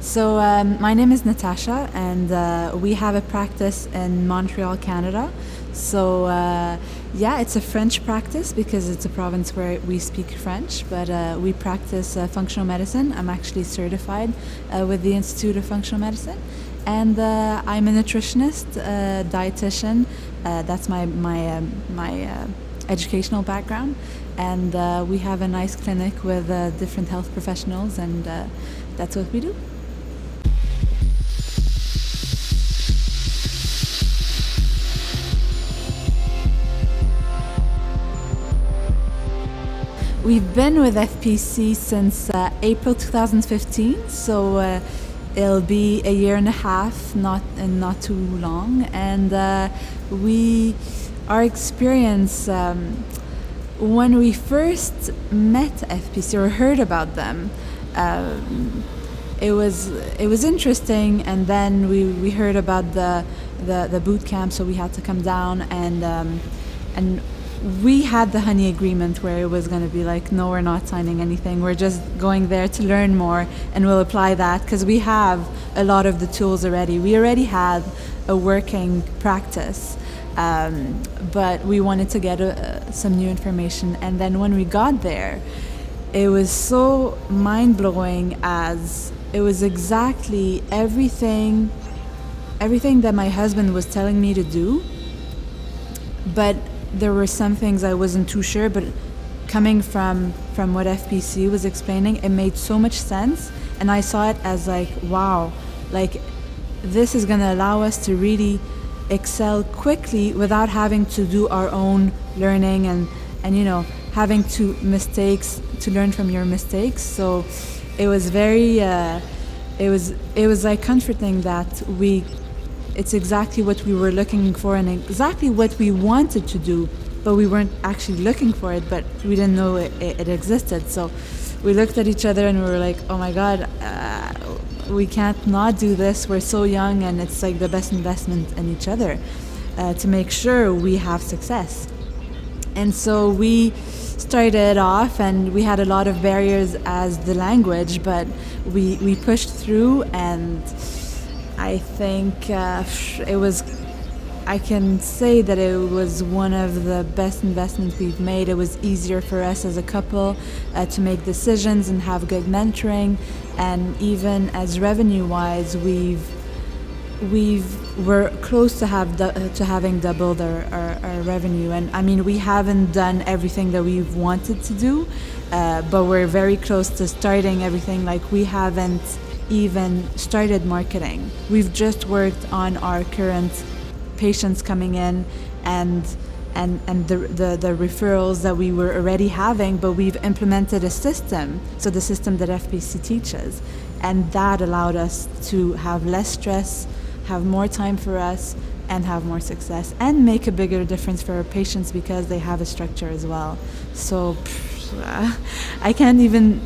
My name is Natasha, and we have a practice in Montreal, Canada. It's a French practice because it's a province where we speak French, but we practice functional medicine. I'm actually certified with the Institute of Functional Medicine, and I'm a nutritionist, dietitian. That's my educational background, and we have a nice clinic with different health professionals, and that's what we do. We've been with FPC since April 2015, so it'll be a year and a half, not too long. And our experience when we first met FPC or heard about them, it was interesting. And then we heard about the boot camp, so we had to come down and we had the honey agreement where it was going to be like, no, we're not signing anything. We're just going there to learn more, and we'll apply that because we have a lot of the tools already. We already had a working practice, but we wanted to get some new information. And then when we got there, it was so mind-blowing, as it was exactly everything that my husband was telling me to do, but there were some things I wasn't too sure, but coming from what FPC was explaining, it made so much sense, and I saw it as like, wow, like this is going to allow us to really excel quickly without having to do our own learning and having to learn from your mistakes. So it was very it was like comforting that it's exactly what we were looking for and exactly what we wanted to do, but we weren't actually looking for it, but we didn't know it existed. So we looked at each other and we were like, oh my God, we can't not do this. We're so young, and it's like the best investment in each other to make sure we have success. And so we started off, and we had a lot of barriers as the language, but we pushed through, and I think I can say that it was one of the best investments we've made. It was easier for us as a couple to make decisions and have good mentoring, and even as revenue-wise, we're close to having doubled our revenue. And I mean, we haven't done everything that we've wanted to do, but we're very close to starting everything. Like, we haven't even started marketing. We've just worked on our current patients coming in and the referrals that we were already having, but we've implemented a system, so the system that FPC teaches, and that allowed us to have less stress, have more time for us, and have more success, and make a bigger difference for our patients because they have a structure as well. So I can't even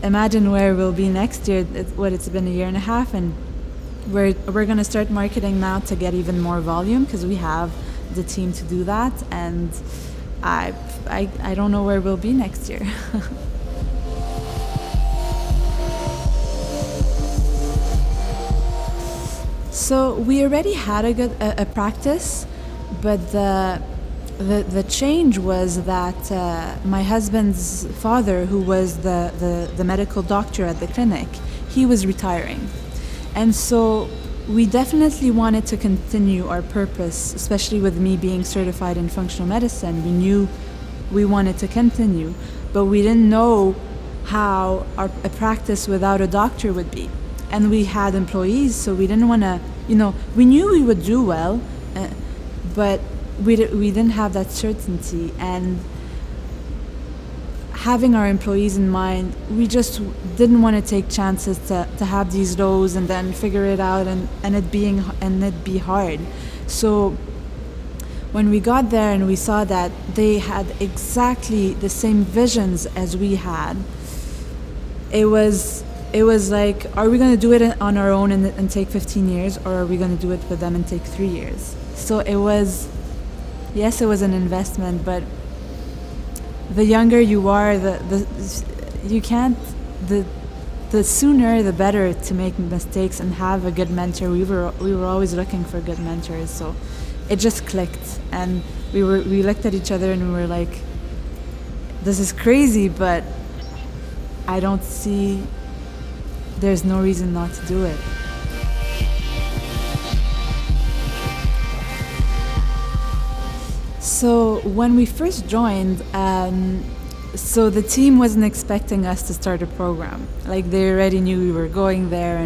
imagine where we'll be next year. It's been a year and a half, and we're going to start marketing now to get even more volume because we have the team to do that, and I don't know where we'll be next year. So we already had a practice, but the change was that my husband's father, who was the medical doctor at the clinic, he was retiring. And so we definitely wanted to continue our purpose, especially with me being certified in functional medicine. We knew we wanted to continue, but we didn't know how a practice without a doctor would be. And we had employees, so we didn't want to, we knew we would do well, but we didn't have that certainty. And having our employees in mind, we just didn't want to take chances to have these lows and then figure it out and it be hard. So when we got there and we saw that they had exactly the same visions as we had, it was like, are we going to do it on our own and take 15 years, or are we going to do it with them and take 3 years? So it was an investment, but the younger you are, the sooner the better to make mistakes and have a good mentor. We were always looking for good mentors, so it just clicked, and we looked at each other and we were like, this is crazy, but I don't see, there's no reason not to do it. So when we first joined, so the team wasn't expecting us to start a program. Like, they already knew we were going there,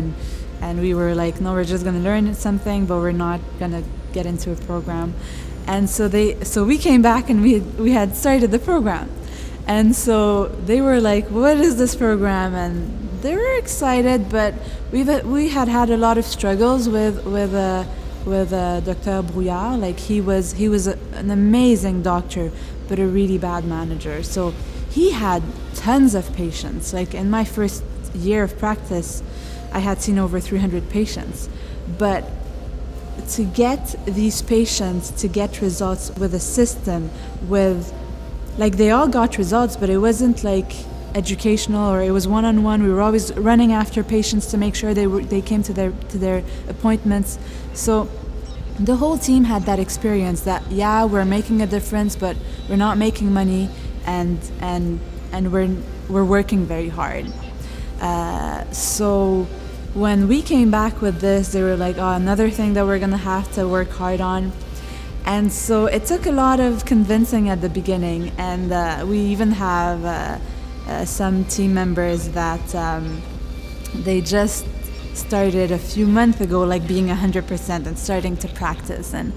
and we were like, no, we're just going to learn something, but we're not going to get into a program. And so we came back and we had started the program. And so they were like, what is this program? And they were excited, but we had a lot of struggles with Dr. Brouillard. Like, he was an amazing doctor, but a really bad manager. So he had tons of patients. Like, in my first year of practice, I had seen over 300 patients. But to get these patients to get results with a system, like, they all got results, but it wasn't like educational, or it was one-on-one. We were always running after patients to make sure they came to their appointments. So the whole team had that experience that, yeah, we're making a difference, but we're not making money, and we're working very hard. So when we came back with this, they were like, oh, another thing that we're gonna have to work hard on. And so it took a lot of convincing at the beginning, and we even have some team members that they just started a few months ago, like being 100% and starting to practice. And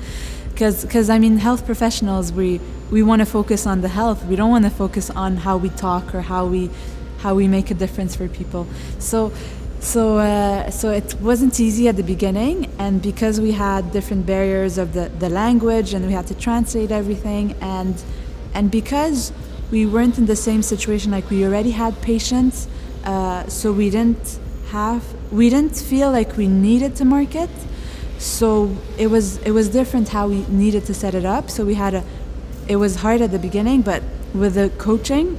because I mean, health professionals, we want to focus on the health. We don't want to focus on how we talk or how we make a difference for people. So it wasn't easy at the beginning, and because we had different barriers of the language, and we had to translate everything, and because we weren't in the same situation, like, we already had patients, so we didn't feel like we needed to market. So it was different how we needed to set it up. So it was hard at the beginning, but with the coaching,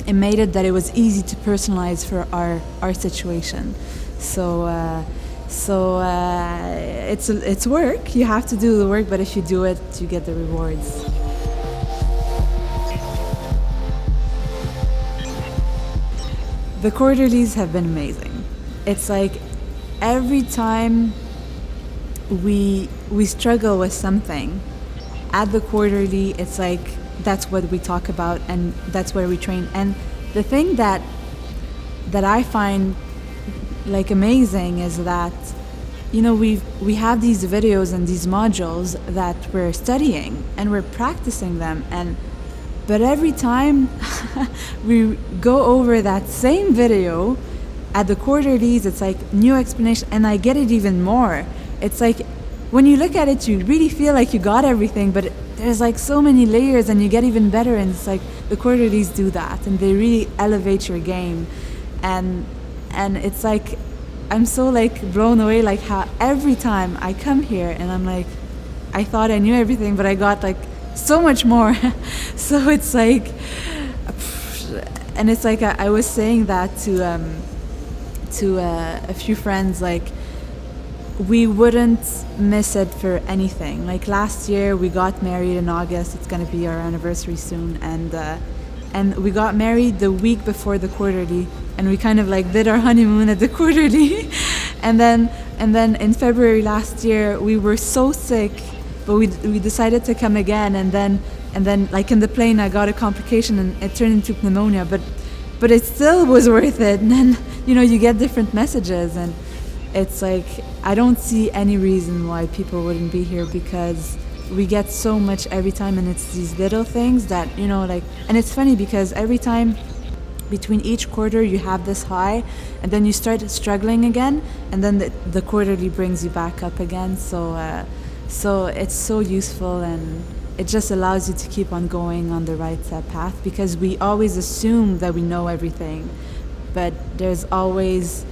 it made it that it was easy to personalize for our situation. So it's work. You have to do the work, but if you do it, you get the rewards. The quarterlies have been amazing. It's like every time we struggle with something, at the quarterly, it's like that's what we talk about, and that's where we train. And the thing that I find like amazing is that, you know, we have these videos and these modules that we're studying and we're practicing them, but every time we go over that same video at the quarterlies, it's like new explanation, and I get it even more. It's like when you look at it, you really feel like you got everything, but there's like so many layers, and you get even better. And it's like the quarterlies do that, and they really elevate your game. And it's like I'm so like blown away, like how every time I come here and I'm like, I thought I knew everything, but I got like so much more. So it's like, and it's like I was saying that to a few friends, like, we wouldn't miss it for anything. Like last year we got married in August. It's going to be our anniversary soon, and we got married the week before the quarterly, and we kind of like did our honeymoon at the quarterly. and then in February last year we were so sick, but we decided to come again, and then like in the plane I got a complication and it turned into pneumonia, but it still was worth it. And then, you know, you get different messages, and it's like I don't see any reason why people wouldn't be here, because we get so much every time, and it's these little things that, you know, like, and it's funny because every time between each quarter you have this high, and then you start struggling again, and then the quarterly brings you back up again. So it's so useful, and it just allows you to keep on going on the right path, because we always assume that we know everything, but there's always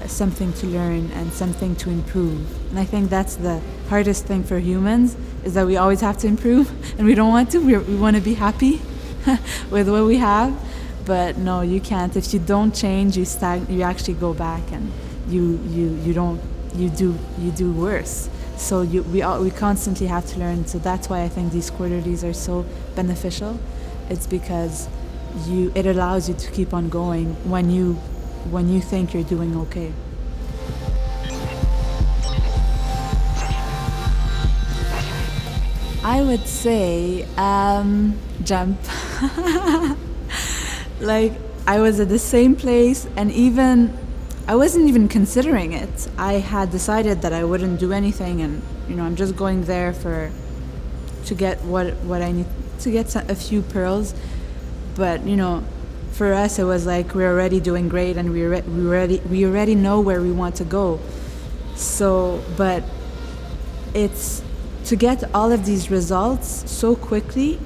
something to learn and something to improve. And I think that's the hardest thing for humans, is that we always have to improve, and we don't want to. We want to be happy with what we have, but no, you can't. If you don't change, you actually go back, and you don't you do worse. So we constantly have to learn. So that's why I think these quarterlies are so beneficial. It's because it allows you to keep on going when you think you're doing okay. I would say jump. Like, I was at the same place, and I wasn't even considering it. I had decided that I wouldn't do anything, and I'm just going there to get what I need to get, a few pearls. But for us, it was like we're already doing great, and we already know where we want to go. So, but it's to get all of these results so quickly,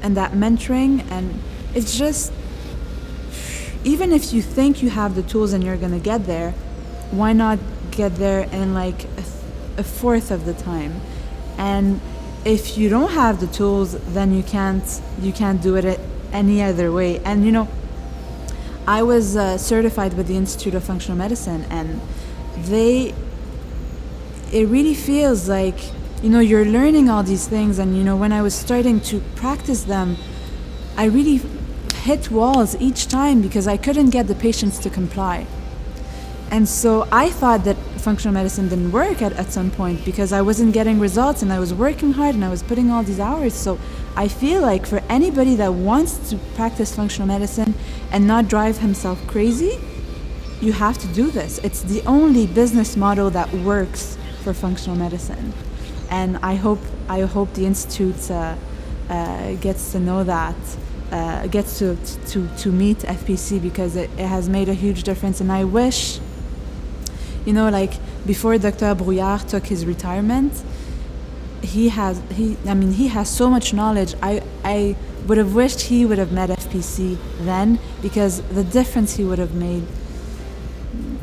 and that mentoring, and it's just, even if you think you have the tools and you're going to get there, why not get there in like a fourth of the time? And if you don't have the tools, then you can't do it any other way. And I was certified with the Institute of Functional Medicine, and it really feels like you're learning all these things, and when I was starting to practice them, I really hit walls each time because I couldn't get the patients to comply. And so I thought that functional medicine didn't work at some point because I wasn't getting results, and I was working hard and I was putting all these hours. So I feel like for anybody that wants to practice functional medicine and not drive himself crazy, you have to do this. It's the only business model that works for functional medicine. And I hope the Institute gets to know that, gets to meet FPC, because it has made a huge difference. And I wish, like before Dr. Brouillard took his retirement, he has so much knowledge. I would have wished he would have met FPC then, because the difference he would have made,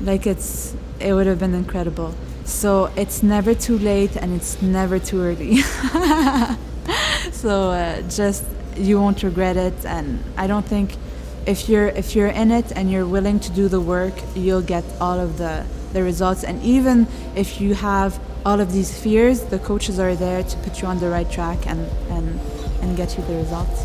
it would have been incredible. So it's never too late, and it's never too early. So just, you won't regret it. And I don't think if you're in it and you're willing to do the work, you'll get all of the results. And even if you have all of these fears, the coaches are there to put you on the right track and get you the results.